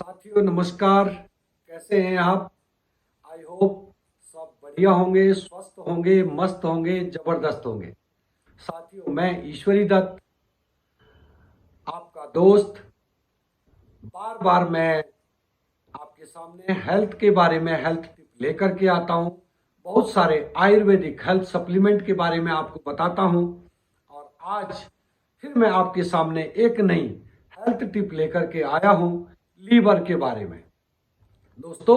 साथियों नमस्कार। कैसे हैं आप? आई होप सब बढ़िया होंगे, स्वस्थ होंगे, मस्त होंगे, जबरदस्त होंगे। साथियों मैं ईश्वरी दत्त, आपका दोस्त, बार बार मैं आपके सामने हेल्थ के बारे में हेल्थ टिप लेकर के आता हूँ। बहुत सारे आयुर्वेदिक हेल्थ सप्लीमेंट के बारे में आपको बताता हूँ। और आज फिर मैं आपके सामने एक नई हेल्थ टिप लेकर के आया हूँ लीवर के बारे में। दोस्तों,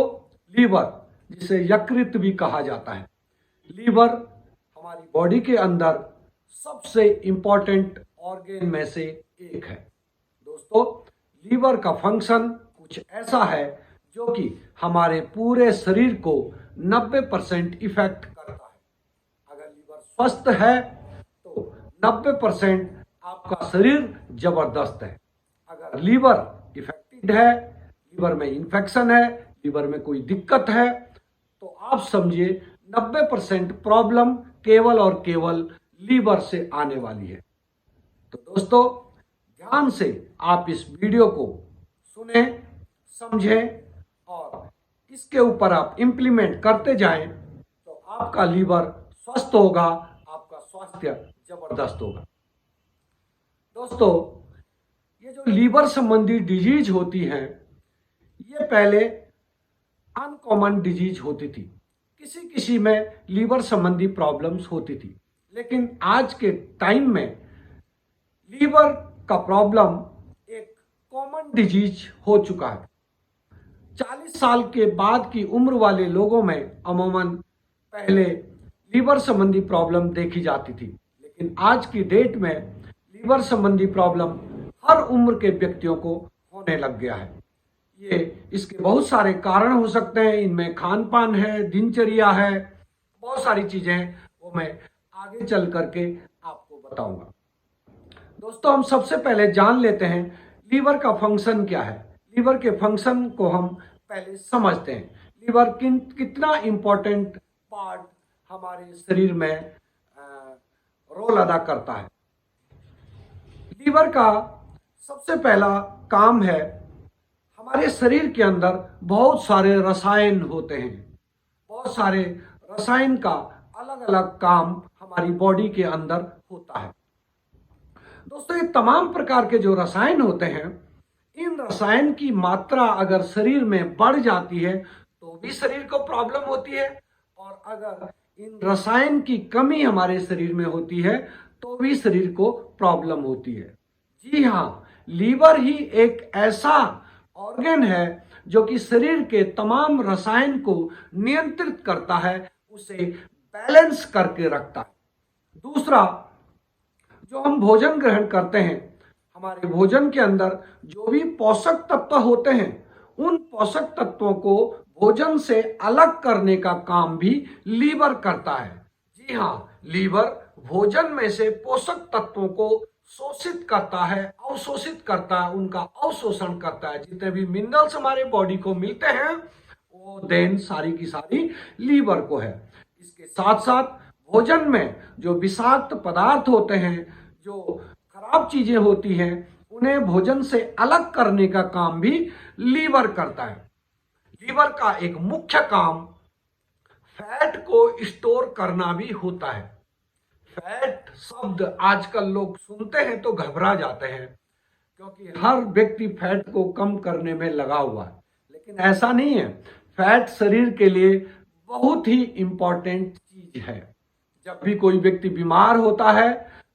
लीवर जिसे यकृत भी कहा जाता है, लीवर हमारी बॉडी के अंदर सबसे इंपॉर्टेंट ऑर्गन में से एक है। दोस्तों, लीवर का फंक्शन कुछ ऐसा है जो कि हमारे पूरे शरीर को 90% इफेक्ट करता है। अगर लीवर स्वस्थ है तो 90% आपका शरीर जबरदस्त है। अगर लीवर इफेक्टेड है, लीवर में इंफेक्शन है, लीवर में कोई दिक्कत है, तो आप समझिए 90% प्रॉब्लम केवल और केवल लीवर से आने वाली है। तो दोस्तों, ध्यान से आप इस वीडियो को सुने, समझें और इसके ऊपर आप इंप्लीमेंट करते जाएं तो आपका लीवर स्वस्थ होगा, आपका स्वास्थ्य जबरदस्त होगा। दोस्तों, ये जो लीवर संबंधी डिजीज होती है, ये पहले अनकॉमन डिजीज होती थी। किसी किसी में लीवर संबंधी प्रॉब्लम्स होती थी, लेकिन आज के टाइम में लीवर का प्रॉब्लम एक कॉमन डिजीज हो चुका है। 40 साल के बाद की उम्र वाले लोगों में अमूमन पहले लीवर संबंधी प्रॉब्लम देखी जाती थी, लेकिन आज की डेट में लीवर संबंधी प्रॉब्लम हर उम्र के व्यक्तियों को होने लग गया है। ये इसके बहुत सारे कारण हो सकते हैं। इनमें खान पान है, दिनचर्या है, बहुत सारी चीजें हैं, वो मैं आगे चल करके आपको बताऊंगा। दोस्तों, हम सबसे पहले जान लेते हैं लीवर का फंक्शन क्या है। लीवर के फंक्शन को हम पहले समझते हैं। लीवर कितना इंपॉर्टेंट पार्ट हमारे शरीर में रोल अदा करता है। लीवर का सबसे पहला काम है, हमारे शरीर के अंदर बहुत सारे रसायन होते हैं। बहुत सारे रसायन का अलग अलग काम हमारी बॉडी के अंदर होता है। दोस्तों, ये तमाम प्रकार के जो रसायन होते हैं, इन रसायन की मात्रा अगर शरीर में बढ़ जाती है तो भी शरीर को प्रॉब्लम होती है, और अगर इन रसायन की कमी हमारे शरीर में होती है तो भी शरीर को प्रॉब्लम होती है। जी हाँ, लीवर ही एक ऐसा ऑर्गन है जो कि शरीर के तमाम रसायन को नियंत्रित करता है, उसे बैलेंस करके रखता है। दूसरा, जो हम भोजन ग्रहण करते हैं, हमारे भोजन के अंदर जो भी पोषक तत्व होते हैं, उन पोषक तत्वों को भोजन से अलग करने का काम भी लीवर करता है। जी हाँ, लीवर भोजन में से पोषक तत्वों को शोषित करता है, अवशोषित करता है, उनका अवशोषण करता है। जितने भी मिनरल्स हमारे बॉडी को मिलते हैं वो देन सारी की सारी लीवर को है। इसके साथ साथ भोजन में जो विषाक्त पदार्थ होते हैं, जो खराब चीजें होती हैं, उन्हें भोजन से अलग करने का काम भी लीवर करता है। लीवर का एक मुख्य काम फैट को स्टोर करना भी होता है। फैट शब्द आजकल लोग सुनते हैं तो घबरा जाते हैं, क्योंकि हर व्यक्ति फैट को कम करने में लगा हुआ है, लेकिन ऐसा नहीं है। फैट शरीर के लिए बहुत ही इंपॉर्टेंट चीज है। जब भी कोई व्यक्ति बीमार होता है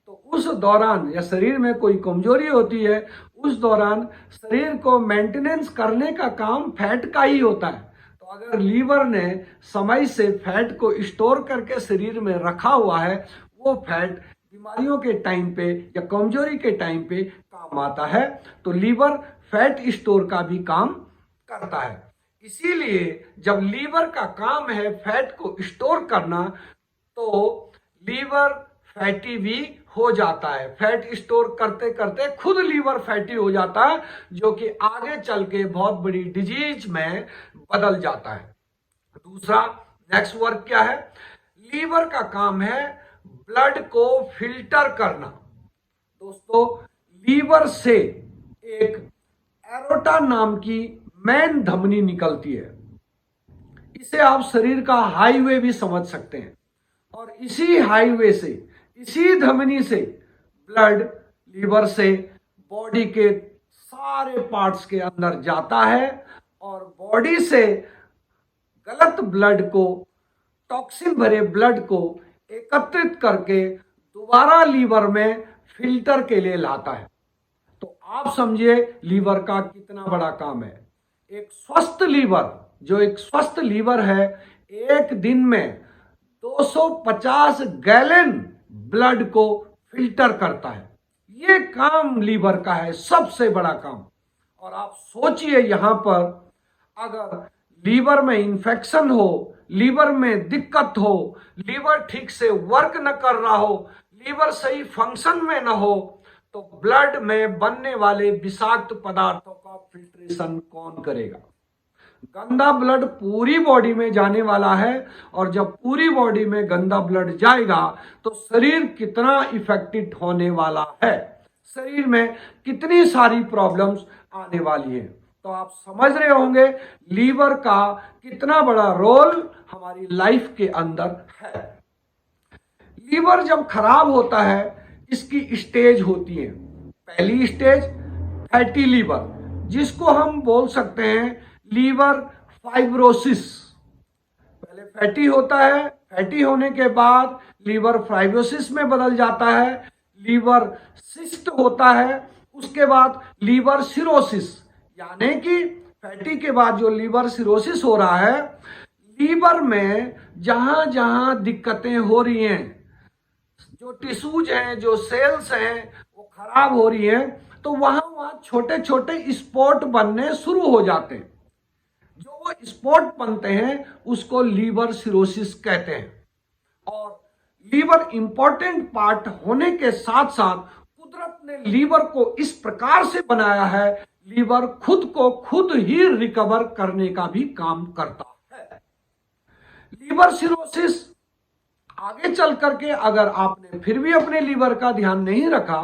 तो उस दौरान, या शरीर में कोई कमजोरी होती है, उस दौरान शरीर को मेंटेनेंस करने का काम फैट का ही होता है। तो अगर लीवर ने समय से फैट को स्टोर करके शरीर में रखा हुआ है, वो फैट बीमारियों के टाइम पे या कमजोरी के टाइम पे काम आता है। तो लीवर फैट स्टोर का भी काम करता है। इसीलिए जब लीवर का काम है फैट को स्टोर करना, तो लीवर फैटी भी हो जाता है। फैट स्टोर करते करते खुद लीवर फैटी हो जाता है, जो कि आगे चल के बहुत बड़ी डिजीज में बदल जाता है। दूसरा, नेक्स्ट वर्क क्या है? लीवर का काम है ब्लड को फिल्टर करना। दोस्तों, लीवर से एक एरोटा नाम की मेन धमनी निकलती है। इसे आप शरीर का हाईवे भी समझ सकते हैं। और इसी हाईवे से, इसी धमनी से ब्लड लीवर से बॉडी के सारे पार्ट्स के अंदर जाता है और बॉडी से गलत ब्लड को, टॉक्सिन भरे ब्लड को एकत्रित करके दोबारा लीवर में फिल्टर के लिए लाता है। तो आप समझिए लीवर का कितना बड़ा काम है। एक स्वस्थ लीवर, जो एक स्वस्थ लीवर है, एक दिन में 250 गैलन ब्लड को फिल्टर करता है। ये काम लीवर का है, सबसे बड़ा काम। और आप सोचिए, यहां पर अगर लीवर में इंफेक्शन हो, लीवर में दिक्कत हो, लीवर ठीक से वर्क न कर रहा हो, लीवर सही फंक्शन में न हो, तो ब्लड में बनने वाले विषाक्त पदार्थों का फिल्ट्रेशन कौन करेगा? गंदा ब्लड पूरी बॉडी में जाने वाला है। और जब पूरी बॉडी में गंदा ब्लड जाएगा तो शरीर कितना इफेक्टेड होने वाला है, शरीर में कितनी सारी प्रॉब्लम्स आने वाली है। तो आप समझ रहे होंगे लीवर का कितना बड़ा रोल हमारी लाइफ के अंदर है। लीवर जब खराब होता है, इसकी स्टेज होती है। पहली स्टेज फैटी लीवर, जिसको हम बोल सकते हैं लीवर फाइब्रोसिस। पहले फैटी होता है, फैटी होने के बाद लीवर फाइब्रोसिस में बदल जाता है, लीवर सिस्ट होता है, उसके बाद लीवर सिरोसिस। यानी कि फैटी के बाद जो लीवर सिरोसिस हो रहा है, लीवर में जहां जहां दिक्कतें हो रही हैं, जो टिश्यूज हैं, जो सेल्स हैं, वो खराब हो रही हैं, तो वहां वहां छोटे छोटे स्पॉट बनने शुरू हो जाते हैं। जो वो स्पॉट बनते हैं उसको लीवर सिरोसिस कहते हैं। और लीवर इंपॉर्टेंट पार्ट होने के साथ साथ कुदरत ने लीवर को इस प्रकार से बनाया है, लीवर खुद को खुद ही रिकवर करने का भी काम करता है। लीवर सिरोसिस आगे चल करके अगर आपने फिर भी अपने लीवर का ध्यान नहीं रखा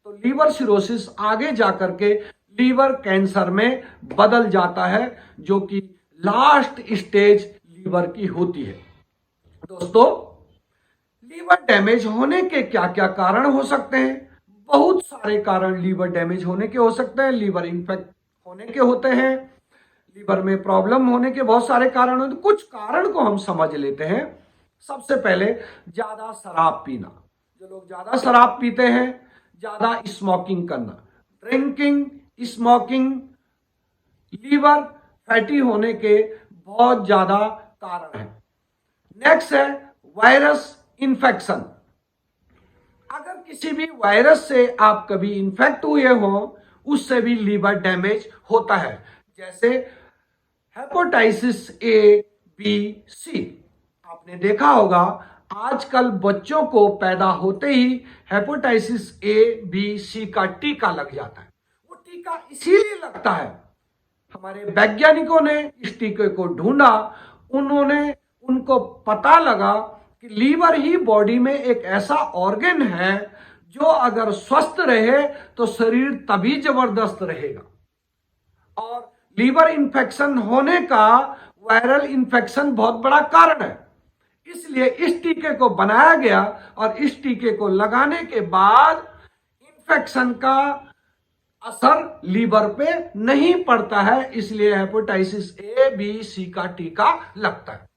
तो लीवर सिरोसिस आगे जाकर के लीवर कैंसर में बदल जाता है, जो कि लास्ट स्टेज लीवर की होती है। दोस्तों, लीवर डैमेज होने के क्या क्या कारण हो सकते हैं? बहुत सारे कारण लीवर डैमेज होने के हो सकते हैं, लीवर इन्फेक्ट होने के होते हैं, लीवर में प्रॉब्लम होने के बहुत सारे कारण होते हैं। कुछ कारण को हम समझ लेते हैं। सबसे पहले ज्यादा शराब पीना। जो लोग ज्यादा शराब पीते हैं, ज्यादा स्मोकिंग करना, ड्रिंकिंग, स्मोकिंग लीवर फैटी होने के बहुत ज्यादा कारण है। नेक्स्ट है वायरस इन्फेक्शन। अगर किसी भी वायरस से आप कभी इन्फेक्ट हुए हो, उससे भी लीवर डैमेज होता है। जैसे हेपेटाइटिस ए, बी, सी। आपने देखा होगा आजकल बच्चों को पैदा होते ही हेपेटाइटिस ए, बी, सी का टीका लग जाता है। वो टीका इसीलिए लगता है, हमारे वैज्ञानिकों ने इस टीके को ढूंढा, उनको पता लगा कि लीवर ही बॉडी में एक ऐसा ऑर्गन है जो अगर स्वस्थ रहे तो शरीर तभी जबरदस्त रहेगा। और लीवर इंफेक्शन होने का वायरल इंफेक्शन बहुत बड़ा कारण है। इसलिए इस टीके को बनाया गया और इस टीके को लगाने के बाद इंफेक्शन का असर लीवर पे नहीं पड़ता है, इसलिए हेपेटाइटिस ए, बी, सी का टीका लगता है।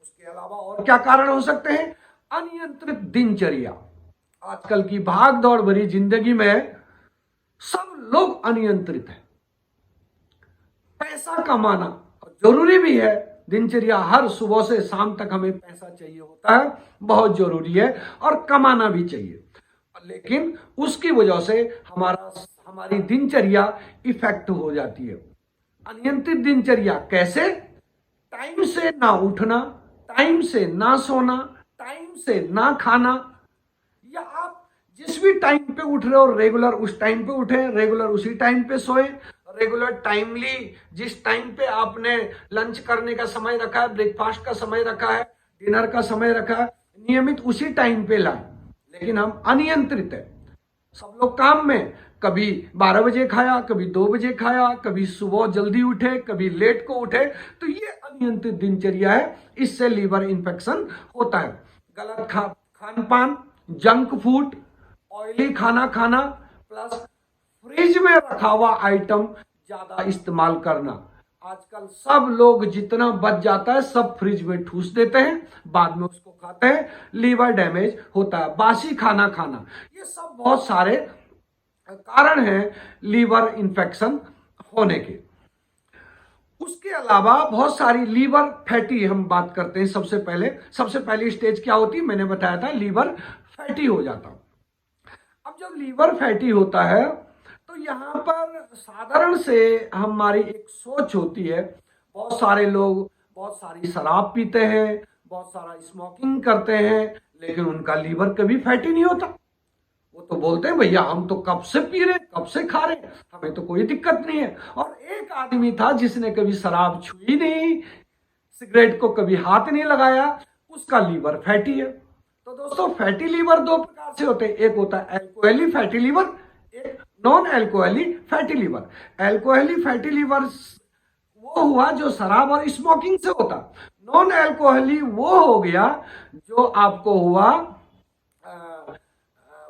उसके अलावा और क्या कारण हो सकते हैं? अनियंत्रित दिनचर्या। आजकल की भाग दौड़ भरी जिंदगी में सब लोग अनियंत्रित हैं। पैसा कमाना जरूरी भी है, दिनचर्या हर सुबह से शाम तक हमें पैसा चाहिए होता है, बहुत जरूरी है, और कमाना भी चाहिए। लेकिन उसकी वजह से हमारी दिनचर्या इफेक्ट हो जाती है। अनियंत्रित दिनचर्या कैसे? टाइम से ना उठना, टाइम से ना सोना, टाइम से ना खाना, या आप जिस भी टाइम पे उठ रहे हो रेगुलर उस टाइम पे उठें, रेगुलर उसी टाइम पे सोएं, रेगुलर टाइमली जिस टाइम पे आपने लंच करने का समय रखा है, ब्रेकफास्ट का समय रखा है, डिनर का समय रखा है, नियमित उसी टाइम पे लाएं। लेकिन हम अनियंत्रित है। सब लोग काम में, कभी 12 बजे खाया, कभी 2 बजे खाया, कभी सुबह जल्दी उठे, कभी लेट को उठे, तो ये अनियंत्रित दिनचर्या है, इससे लीवर इन्फेक्शन होता है। गलत खान पान, जंक फूड, ऑयली खाना खाना, प्लस फ्रिज में रखा हुआ आइटम ज्यादा इस्तेमाल करना। आजकल सब लोग जितना बच जाता है सब फ्रिज में ठूस देते हैं, बाद में उसको खाते हैं, लीवर डैमेज होता है। बासी खाना खाना, ये सब बहुत सारे कारण हैं लीवर इन्फेक्शन होने के। उसके अलावा बहुत सारी लीवर फैटी, हम बात करते हैं। सबसे पहली स्टेज क्या होती है, मैंने बताया था, लीवर फैटी हो जाता। अब जब लीवर फैटी होता है तो यहाँ पर साधारण से हमारी एक सोच होती है, बहुत सारे लोग बहुत सारी शराब पीते हैं, बहुत सारा स्मोकिंग करते हैं, लेकिन उनका लीवर कभी फैटी नहीं होता। वो तो बोलते हैं भैया हम तो कब से पी रहे, कब से खा रहे, हमें तो कोई दिक्कत नहीं है। और एक आदमी था जिसने कभी शराब छुई नहीं, सिगरेट को कभी हाथ नहीं लगाया, उसका लीवर फैटी है। तो दोस्तों फैटी लीवर दो प्रकार से होते हैं, एक होता है एल्कोहली फैटी लीवर, एक non alcoholic fatty liver. Alcoholic fatty liver वो हुआ जो शराब और स्मोकिंग से होता। नॉन एल्कोहली वो हो गया जो आपको हुआ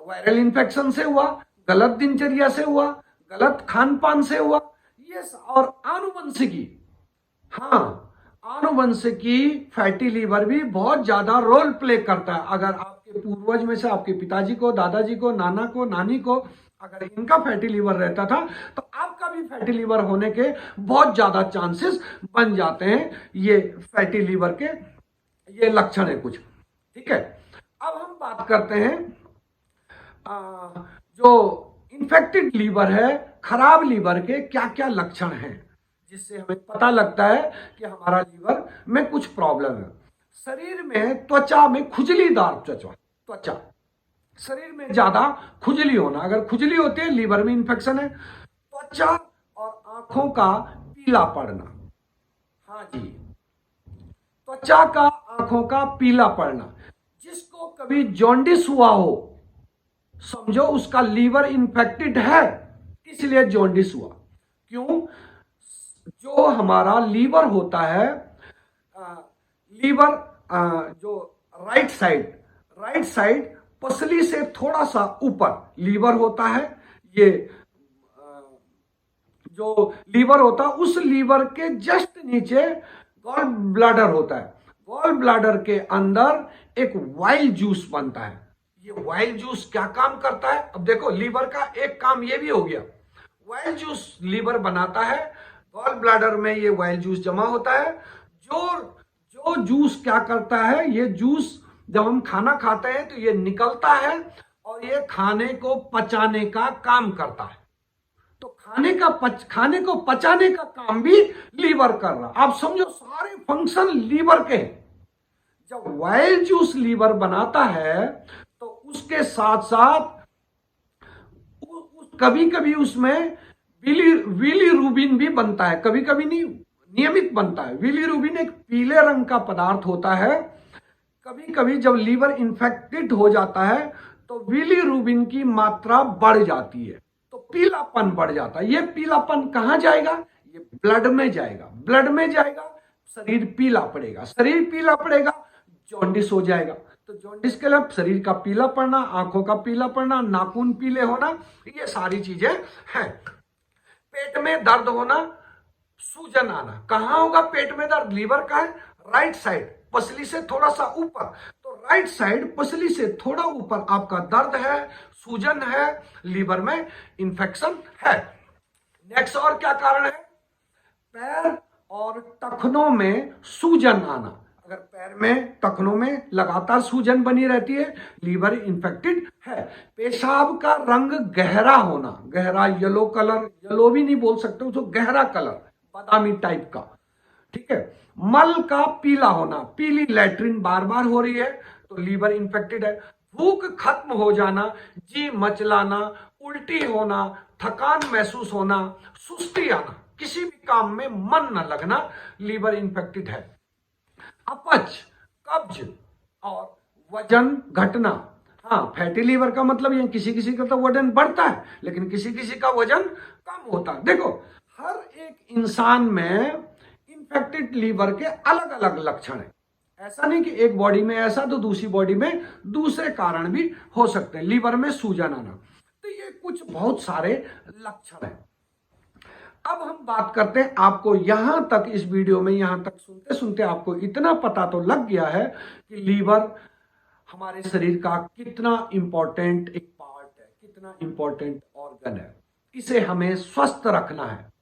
वायरल इन्फेक्शन से हुआ, गलत दिनचर्या से हुआ, गलत खान पान से हुआ, ये और आनुवंशिकी। हाँ, आनुवंशिकी फैटी लीवर भी बहुत ज्यादा रोल प्ले करता है। अगर आपके पूर्वज में से आपके पिताजी को, दादाजी को, नाना को, नानी को अगर इनका फैटी लीवर रहता था तो आपका भी फैटी लीवर होने के बहुत ज्यादा चांसेस बन जाते हैं। ये फैटी लीवर के ये लक्षण है कुछ, ठीक है। अब हम बात करते हैं जो इन्फेक्टेड लीवर है, खराब लीवर के क्या क्या लक्षण हैं जिससे हमें पता लगता है कि हमारा लीवर में कुछ प्रॉब्लम है। शरीर में त्वचा में खुजलीदार त्वचा, शरीर में ज्यादा खुजली होना, अगर खुजली होती है लीवर में इंफेक्शन है। त्वचा और आंखों का पीला पड़ना, हाँ जी, त्वचा का आंखों का पीला पड़ना। जिसको कभी जॉन्डिस हुआ हो समझो उसका लीवर इन्फेक्टेड है, इसलिए जॉन्डिस हुआ। क्यों? जो हमारा लीवर होता है, लीवर जो राइट साइड पसली से थोड़ा सा ऊपर लीवर होता है। ये जो लीवर होता है उस लीवर के जस्ट नीचे गॉल ब्लैडर होता है। गॉल ब्लैडर के अंदर एक वाइल जूस बनता है। ये वाइल जूस क्या काम करता है? अब देखो, लीवर का एक काम ये भी हो गया, वाइल जूस लीवर बनाता है, गॉल ब्लैडर में ये वाइल जूस जमा होता है। जो जूस क्या करता है, ये जूस जब हम खाना खाते हैं तो ये निकलता है और ये खाने को पचाने का काम करता है। तो खाने को पचाने का काम भी लीवर कर रहा। आप समझो सारे फंक्शन लीवर के हैं। जब वाइल जूस लीवर बनाता है तो उसके साथ साथ कभी कभी उसमें बिलीरुबिन भी बनता है, कभी कभी नहीं, नियमित बनता है। बिलीरुबिन एक पीले रंग का पदार्थ होता है। कभी कभी जब लीवर इन्फेक्टेड हो जाता है तो बिलीरुबिन की मात्रा बढ़ जाती है तो पीलापन बढ़ जाता है। ये पीलापन कहां जाएगा? ये ब्लड में जाएगा। ब्लड में जाएगा, शरीर पीला पड़ेगा, शरीर पीला पड़ेगा, जॉन्डिस हो जाएगा। तो जॉन्डिस के लिए शरीर का पीला पड़ना, आंखों का पीला पड़ना, नाखून पीले होना, ये सारी चीजें हैं। पेट में दर्द होना, सूजन आना। कहां होगा पेट में दर्द? लीवर का है, राइट साइड पसली से थोड़ा सा ऊपर। तो राइट साइड पसली से थोड़ा ऊपर आपका दर्द है, सूजन है, लीवर में इंफेक्शन है। नेक्स्ट और क्या कारण है? पैर और टखनों में सूजन आना। अगर पैर में, टखनों में लगातार सूजन बनी रहती है, लीवर इन्फेक्टेड है। पेशाब का रंग गहरा होना, गहरा येलो कलर, येलो भी नहीं बोल सकते उसको, गहरा कलर, बादामी टाइप का, ठीक है। मल का पीला होना, पीली लैट्रिन बार बार हो रही है तो लीवर इन्फेक्टेड है। भूख खत्म हो जाना, जी मचलाना, उल्टी होना, थकान महसूस होना, सुस्ती आना, किसी भी काम में मन न लगना, लीवर इन्फेक्टेड है। अपच, कब्ज और वजन घटना। हाँ, फैटी लीवर का मतलब ये किसी किसी का तो वजन बढ़ता है लेकिन किसी किसी का वजन कम होता है। देखो, हर एक इंसान में इंफेक्टेड लीवर के अलग अलग लक्षण है। ऐसा नहीं कि एक बॉडी में ऐसा तो दूसरी बॉडी में दूसरे कारण भी हो सकते हैं। लीवर में सूजन आना, तो ये कुछ बहुत सारे लक्षण है। अब हम बात करते हैं, आपको यहां तक इस वीडियो में यहां तक सुनते सुनते आपको इतना पता तो लग गया है कि लीवर हमारे शरीर का कितना इंपॉर्टेंट एक पार्ट है, कितना इंपॉर्टेंट ऑर्गन है। इसे हमें स्वस्थ रखना है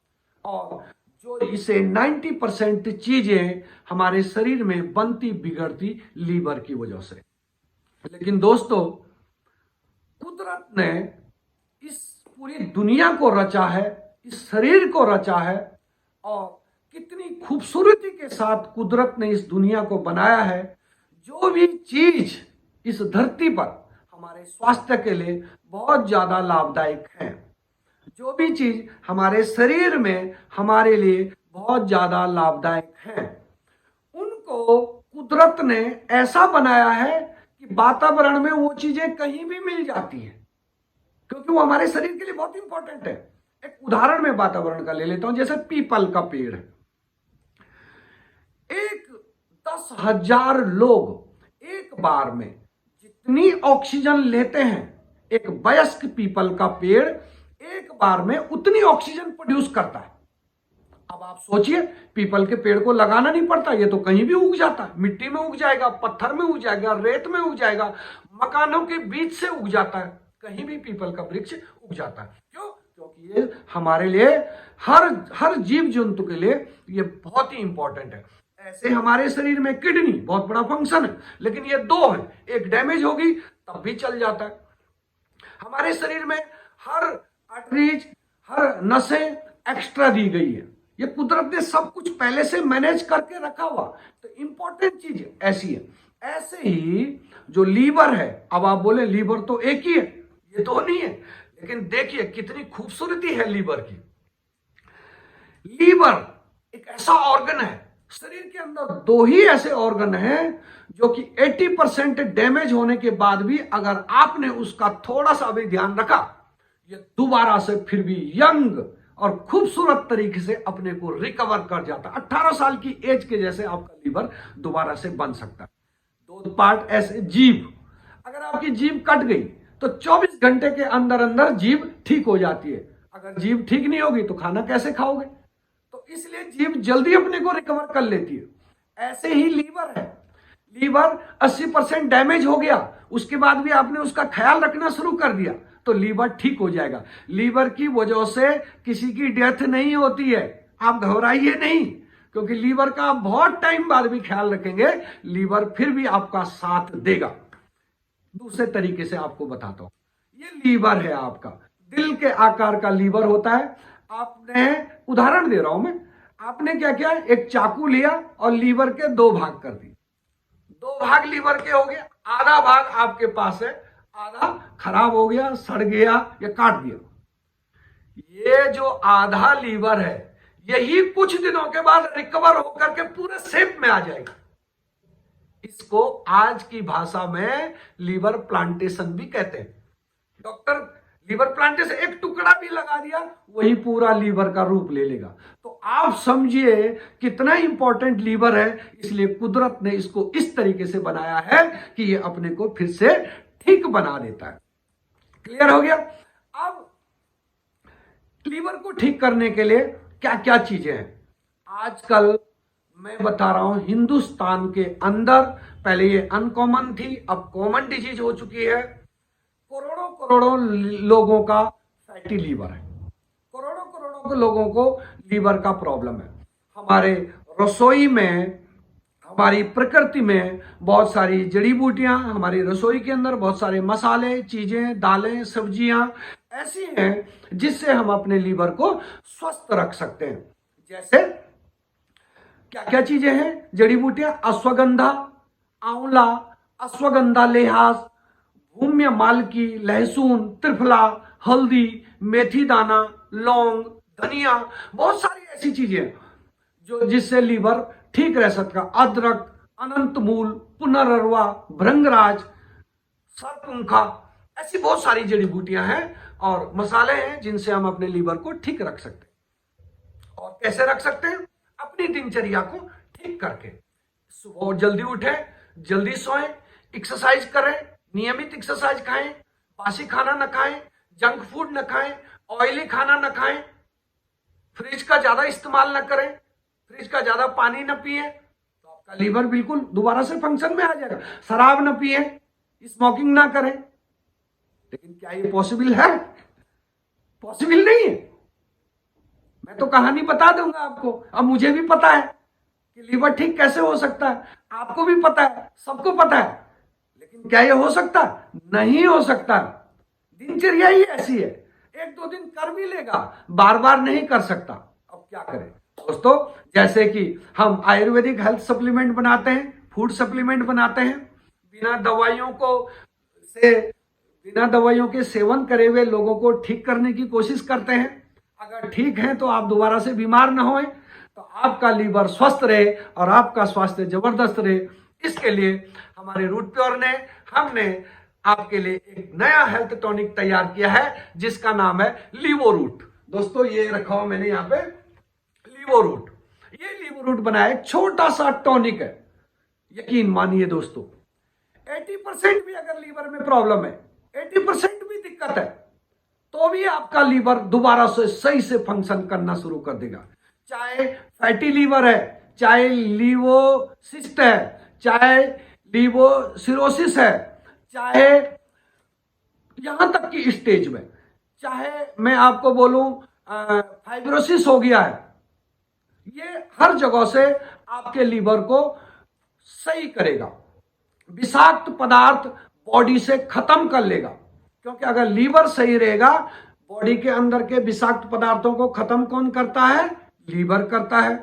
और जो इसे 90% चीजें हमारे शरीर में बनती बिगड़ती लीवर की वजह से। लेकिन दोस्तों, कुदरत ने इस पूरी दुनिया को रचा है, इस शरीर को रचा है और कितनी खूबसूरती के साथ कुदरत ने इस दुनिया को बनाया है। जो भी चीज इस धरती पर हमारे स्वास्थ्य के लिए बहुत ज्यादा लाभदायक है, जो भी चीज हमारे शरीर में हमारे लिए बहुत ज्यादा लाभदायक है, उनको कुदरत ने ऐसा बनाया है कि वातावरण में वो चीजें कहीं भी मिल जाती है, क्योंकि वो हमारे शरीर के लिए बहुत इंपॉर्टेंट है। एक उदाहरण मैं वातावरण का ले लेता हूं, जैसे पीपल का पेड़ है। एक 10,000 लोग एक बार में जितनी ऑक्सीजन लेते हैं, एक वयस्क पीपल का पेड़ एक बार में उतनी ऑक्सीजन प्रोड्यूस करता है। अब आप सोचिए, पीपल के पेड़ को लगाना नहीं पड़ता, ये तो कहीं भी उग जाता है। मिट्टी में उग जाएगा, पत्थर में उग जाएगा, रेत में उग जाएगा, मकानों के बीच से उग जाता है, कहीं भी पीपल का वृक्ष उग जाता है। क्यों? क्योंकि ये हमारे लिए, हर जीव जंतु के लिए ये बहुत ही इंपॉर्टेंट है। ऐसे हमारे शरीर में किडनी बहुत बड़ा फंक्शन है, लेकिन ये दो है, एक डैमेज होगी तब भी चल जाता है। हमारे शरीर में हर आर्टरीज, हर नसें एक्स्ट्रा दी गई है। ये कुदरत ने सब कुछ पहले से मैनेज करके रखा हुआ, तो इंपॉर्टेंट चीज ऐसी है। ऐसे ही जो लीवर है, अब आप बोले लीवर तो एक ही है, ये तो नहीं है, लेकिन देखिए कितनी खूबसूरती है लीवर की। लीवर एक ऐसा ऑर्गन है, शरीर के अंदर दो ही ऐसे ऑर्गन हैं जो कि 80% डैमेज होने के बाद भी अगर आपने उसका थोड़ा सा भी ध्यान रखा, ये दोबारा से फिर भी यंग और खूबसूरत तरीके से अपने को रिकवर कर जाता है। 18 साल की एज के जैसे आपका लीवर दोबारा से बन सकता है। दो पार्ट ऐसे, जीभ, अगर आपकी जीभ कट गई तो 24 घंटे के अंदर अंदर जीभ ठीक हो जाती है। अगर जीभ ठीक नहीं होगी तो खाना कैसे खाओगे? तो इसलिए जीभ जल्दी अपने को रिकवर कर लेती है। ऐसे ही लीवर है, लीवर 80% डैमेज हो गया, उसके बाद भी आपने उसका ख्याल रखना शुरू कर दिया तो लीवर ठीक हो जाएगा। लीवर की वजह से किसी की डेथ नहीं होती है, आप घबराइए नहीं, क्योंकि लीवर का आप बहुत टाइम बाद भी ख्याल रखेंगे, लीवर फिर भी आपका साथ देगा। दूसरे तरीके से आपको बताता हूं, ये लीवर है आपका, दिल के आकार का लीवर होता है। आपने, उदाहरण दे रहा हूं मैं, आपने क्या किया, एक चाकू लिया और लीवर के दो भाग कर दिए। दो भाग लीवर के हो गए, आधा भाग आपके पास है, आधा खराब हो गया, सड़ गया या काट दिया। ये जो आधा लीवर है, यही कुछ दिनों के बाद रिकवर होकर के पूरे शेप में आ जाएगा। इसको आज की भाषा में लीवर प्लांटेशन भी कहते हैं। डॉक्टर लीवर प्लांटेशन, एक टुकड़ा भी लगा दिया वही पूरा लीवर का रूप ले लेगा। तो आप समझिए कितना इंपॉर्टेंट लीवर है। इसलिए कुदरत ने इसको इस तरीके से बनाया है कि ये अपने को फिर से ठीक बना देता है। क्लियर हो गया? अब लीवर को ठीक करने के लिए क्या क्या चीजें हैं आजकल मैं बता रहा हूं। हिंदुस्तान के अंदर पहले ये अनकॉमन थी, अब कॉमन डिजीज हो चुकी है। करोड़ों करोड़ों लोगों का फैटी लीवर है, करोड़ों करोड़ों लोगों को लीवर का प्रॉब्लम है। हमारे रसोई में, हमारी प्रकृति में बहुत सारी जड़ी बूटियां, हमारी रसोई के अंदर बहुत सारे मसाले, चीजें, दालें, सब्जियां ऐसी हैं जिससे हम अपने लीवर को स्वस्थ रख सकते हैं। जैसे क्या क्या चीजें हैं? जड़ी बूटियां, अश्वगंधा, आंवला, अश्वगंधा लेहास, भूम्य मालकी, लहसुन, त्रिफला, हल्दी, मेथी दाना, लौंग, धनिया, बहुत सारी ऐसी चीजें जो जिससे लीवर ठीक रह सकता। अदरक, अनंत मूल, पुनर्वा, भृंगराज, सरपुंखा, ऐसी बहुत सारी जड़ी बूटियां हैं और मसाले हैं जिनसे हम अपने लीवर को ठीक रख सकते हैं। और कैसे रख सकते हैं? अपनी दिनचर्या को ठीक करके सुबह जल्दी उठे, जल्दी सोएं, एक्सरसाइज करें, नियमित एक्सरसाइज खाएं, बासी खाना न खाएं, जंक फूड न खाएं, ऑयली खाना न खाएं, फ्रिज का ज्यादा इस्तेमाल न करें, फ्रिज का ज्यादा पानी न पिए, तो आपका लीवर बिल्कुल दोबारा से फंक्शन में आ जाएगा। शराब न पिए, स्मोकिंग ना करें। लेकिन क्या ये पॉसिबल है? पॉसिबल नहीं है। मैं तो कहानी बता दूंगा आपको। अब मुझे भी पता है कि लीवर ठीक कैसे हो सकता है, आपको भी पता है, सबको पता है। लेकिन क्या ये हो सकता? नहीं हो सकता। दिनचर्या ही ऐसी है, एक दो दिन कर भी लेगा, बार बार नहीं कर सकता। अब क्या करें दोस्तों? जैसे कि हम आयुर्वेदिक हेल्थ सप्लीमेंट बनाते हैं, फूड सप्लीमेंट बनाते हैं, बिना दवाइयों के सेवन करे हुए लोगों को ठीक करने की कोशिश करते हैं। अगर ठीक है तो आप दोबारा से बीमार ना होए, तो आपका लीवर स्वस्थ रहे और आपका स्वास्थ्य जबरदस्त रहे। इसके लिए हमारे रूट प्योर ने हमने आपके लिए एक नया हेल्थ टॉनिक तैयार किया है जिसका नाम है लीवो रूट। दोस्तों ये रखा हुआ मैंने यहाँ पे लीवो रूट। ये लीवो रूट बनाया एक छोटा सा टॉनिक है। यकीन मानिए दोस्तों, 80% भी अगर लीवर में प्रॉब्लम है, 80% भी दिक्कत है, तो भी आपका लीवर दोबारा से सही से फंक्शन करना शुरू कर देगा। चाहे फैटी लीवर है, चाहे लीवोसिस्ट है, चाहे लीवोसिरोसिस है, चाहे यहां तक की स्टेज में, चाहे मैं आपको बोलूं फाइब्रोसिस हो गया है, ये हर जगह से आपके लीवर को सही करेगा। विषाक्त पदार्थ बॉडी से खत्म कर लेगा, क्योंकि अगर लीवर सही रहेगा, बॉडी के अंदर के विषाक्त पदार्थों को खत्म कौन करता है? लीवर करता है।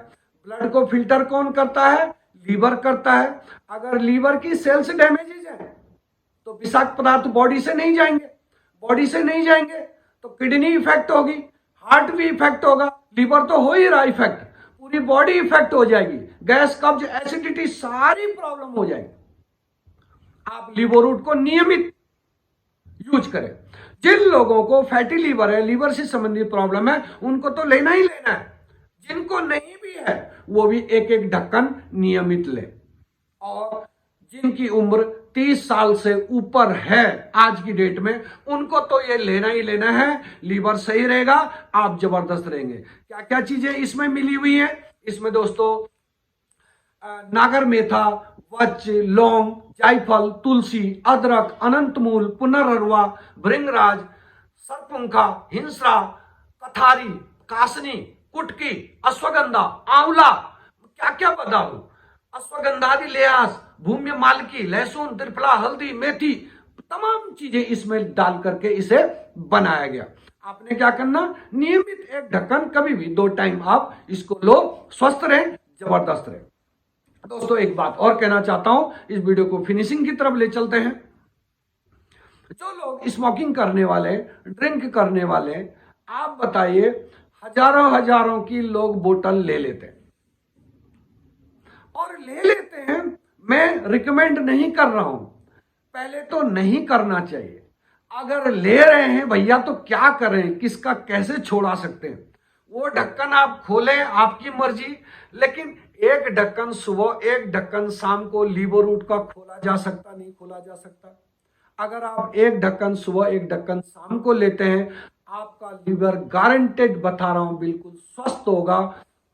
ब्लड को फिल्टर कौन करता है? लीवर करता है। अगर लीवर की सेल्स डैमेजेज है तो विषाक्त पदार्थ बॉडी से नहीं जाएंगे, बॉडी से नहीं जाएंगे तो किडनी इफेक्ट होगी, हार्ट भी इफेक्ट होगा, लीवर तो हो ही रहा इफेक्ट, पूरी बॉडी इफेक्ट हो जाएगी, गैस, कब्ज, एसिडिटी सारी प्रॉब्लम हो जाएगी। आप लीवो रूट को नियमित यूज करें। जिन लोगों को फैटी लीवर है, लीवर से संबंधित प्रॉब्लम है, उनको तो लेना ही लेना है। जिनको नहीं भी है वो भी एक एक ढक्कन नियमित ले। और जिनकी उम्र 30 साल से ऊपर है आज की डेट में, उनको तो ये लेना ही लेना है। लीवर सही रहेगा, आप जबरदस्त रहेंगे। क्या क्या चीजें इसमें मिली हुई हैं? इसमें दोस्तों नागर मेथा, वच, लौंग, जायफल, तुलसी, अदरक, अनंतमूल, पुनर्रवा, भृंगराज, सरपुंखा, हिंसरा, कथारी, कासनी, कुटकी, अश्वगंधा, आंवला, क्या क्या बता दूं, अश्वगंधादि लेयास, भूम्य मालकी, लहसुन, त्रिफला, हल्दी, मेथी, तमाम चीजें इसमें डाल करके इसे बनाया गया। आपने क्या करना? नियमित एक ढक्कन कभी भी 2 टाइम आप इसको लो, स्वस्थ रहे, जबरदस्त रहे। दोस्तों एक बात और कहना चाहता हूं, इस वीडियो को फिनिशिंग की तरफ ले चलते हैं। जो लोग स्मोकिंग करने वाले, ड्रिंक करने वाले, आप बताइए, हजारों की लोग बोतल ले लेते हैं और ले लेते हैं। मैं रिकमेंड नहीं कर रहा हूं, पहले तो नहीं करना चाहिए। अगर ले रहे हैं भैया तो क्या करें, किसका कैसे छोड़ा सकते हैं? वो ढक्कन आप खोलें, आपकी मर्जी, लेकिन एक ढक्कन सुबह, एक ढक्कन शाम को लीवो रूट का खोला जा सकता, नहीं खोला जा सकता। अगर आप एक ढक्कन सुबह, एक ढक्कन शाम को लेते हैं, आपका लीवर गारंटेड बता रहा हूं बिल्कुल स्वस्थ होगा।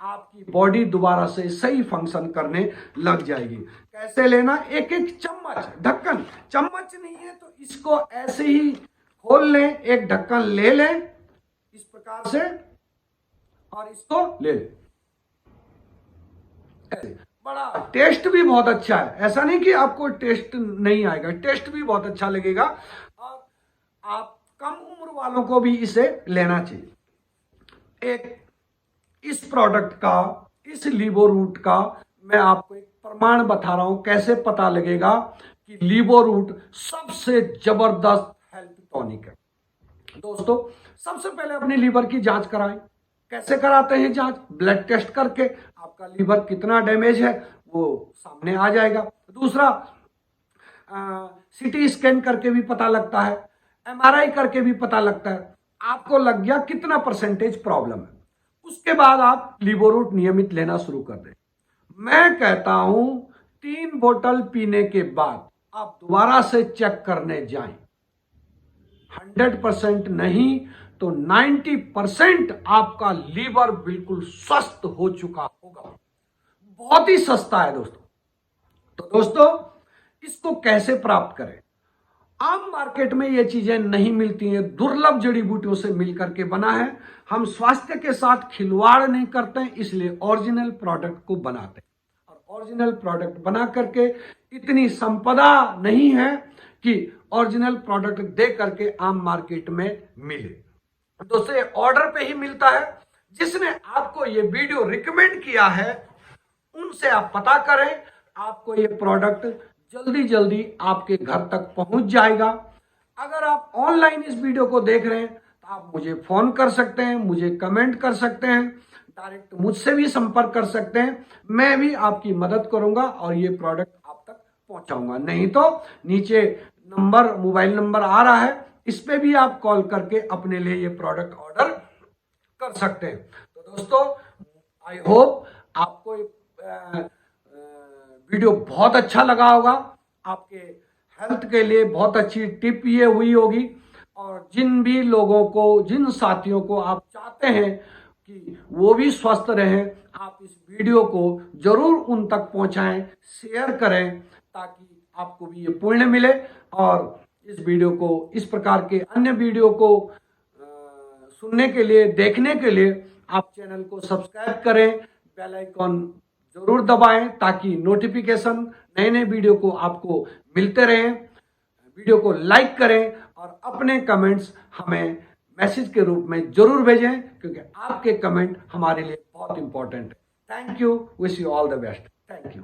आपकी बॉडी दोबारा से सही फंक्शन करने लग जाएगी। कैसे लेना? एक एक चम्मच, ढक्कन, चम्मच नहीं है तो इसको ऐसे ही खोल लें, एक ढक्कन ले लें इस प्रकार से और इसको ले लें। बड़ा टेस्ट भी बहुत अच्छा है, ऐसा नहीं कि आपको टेस्ट नहीं आएगा, टेस्ट भी बहुत अच्छा लगेगा। और आप कम उम्र वालों को भी इसे लेना चाहिए। एक इस प्रोडक्ट का, इस लीवो रूट का मैं आपको एक प्रमाण बता रहा हूं, कैसे पता लगेगा कि लीवो रूट सबसे जबरदस्त हेल्थ टॉनिक है। दोस्तों सबसे पहले अपने लीवर की जांच कराएं। कैसे कराते हैं जांच? ब्लड टेस्ट करके आपका लीवर कितना डैमेज है वो सामने आ जाएगा। दूसरा, सीटी स्कैन करके भी पता लगता है, एमआरआई करके भी पता लगता है। आपको लग गया कितना परसेंटेज प्रॉब्लम है, उसके बाद आप लिवोरूट नियमित लेना शुरू कर दें। मैं कहता हूं 3 बोतल पीने के बाद आप दोबारा से चेक करने जाएं। 100% नहीं तो 90% आपका लीवर बिल्कुल स्वस्थ हो चुका होगा। बहुत ही सस्ता है दोस्तों। तो दोस्तों, इसको कैसे प्राप्त करें? आम मार्केट में ये चीजें नहीं मिलती हैं, दुर्लभ जड़ी बूटियों से मिलकर के बना है। हम स्वास्थ्य के साथ खिलवाड़ नहीं करते हैं, इसलिए ओरिजिनल प्रोडक्ट को बनाते हैं। और ओरिजिनल प्रोडक्ट बना करके इतनी संपदा नहीं है कि ओरिजिनल प्रोडक्ट दे करके आम मार्केट में मिले। दोस्तों, ये ऑर्डर पे ही मिलता है। जिसने आपको ये वीडियो रिकमेंड किया है उनसे आप पता करें, आपको ये प्रोडक्ट जल्दी जल्दी आपके घर तक पहुंच जाएगा। अगर आप ऑनलाइन इस वीडियो को देख रहे हैं तो आप मुझे फोन कर सकते हैं, मुझे कमेंट कर सकते हैं, डायरेक्ट मुझसे भी संपर्क कर सकते हैं। मैं भी आपकी मदद करूंगा और ये प्रोडक्ट आप तक पहुंचाऊंगा। नहीं तो नीचे मोबाइल नंबर आ रहा है, इस पे भी आप कॉल करके अपने लिए ये प्रोडक्ट ऑर्डर कर सकते हैं। तो दोस्तों, आई होप आपको वीडियो बहुत अच्छा लगा होगा। आपके हेल्थ के लिए बहुत अच्छी टिप ये हुई होगी। और जिन भी लोगों को, जिन साथियों को आप चाहते हैं कि वो भी स्वस्थ रहें, आप इस वीडियो को जरूर उन तक पहुंचाएं, शेयर करें, ताकि आपको भी ये पुण्य मिले। और इस वीडियो को, इस प्रकार के अन्य वीडियो को सुनने के लिए, देखने के लिए आप चैनल को सब्सक्राइब करें, बेल आइकॉन जरूर दबाएं, ताकि नोटिफिकेशन नए नए वीडियो को आपको मिलते रहें। वीडियो को लाइक करें और अपने कमेंट्स हमें मैसेज के रूप में जरूर भेजें, क्योंकि आपके कमेंट हमारे लिए बहुत इंपॉर्टेंट है। Thank you, wish you all the best. Thank you.